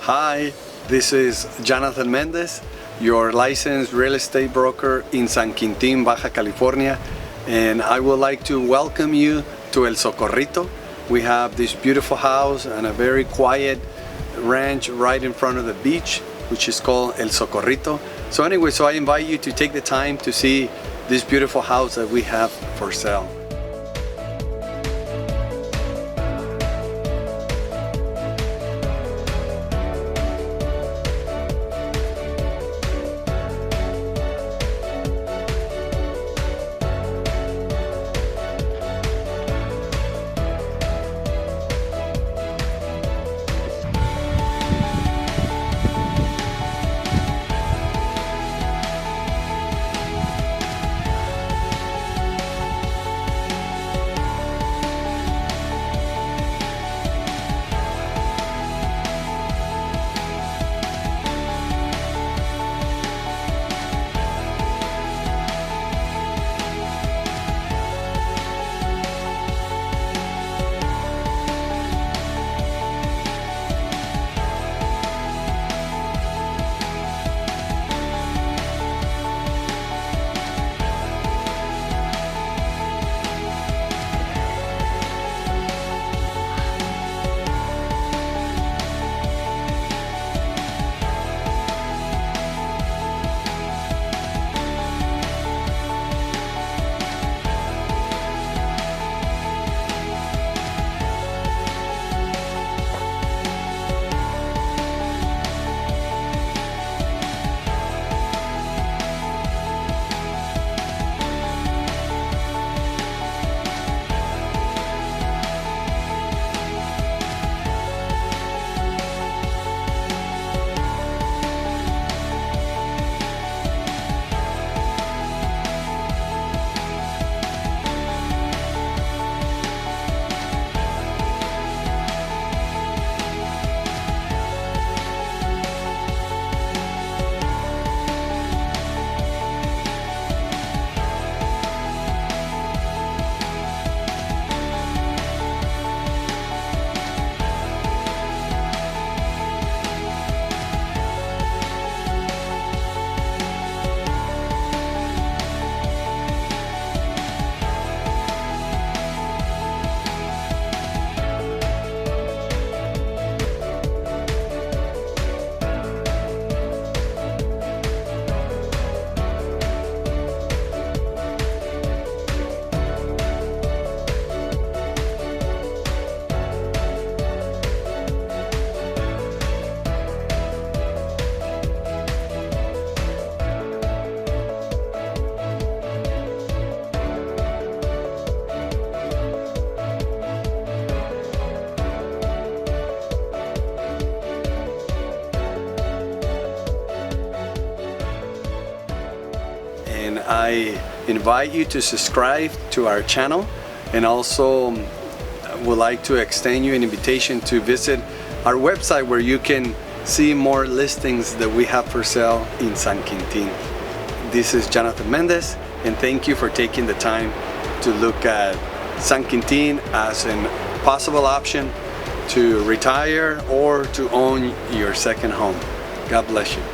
Hi, this is Jonathan Mendez, your licensed real estate broker in San Quintin, Baja California, and I would like to welcome you to El Socorrito. We have this beautiful house and a very quiet ranch right in front of the beach, which is called El Socorrito. So anyway, I invite you to take the time to see this beautiful house that we have for sale. And I invite you to subscribe to our channel, and also would like to extend you an invitation to visit our website where you can see more listings that we have for sale in San Quintin. This is Jonathan Mendez, and thank you for taking the time to look at San Quintin as a possible option to retire or to own your second home. God bless you.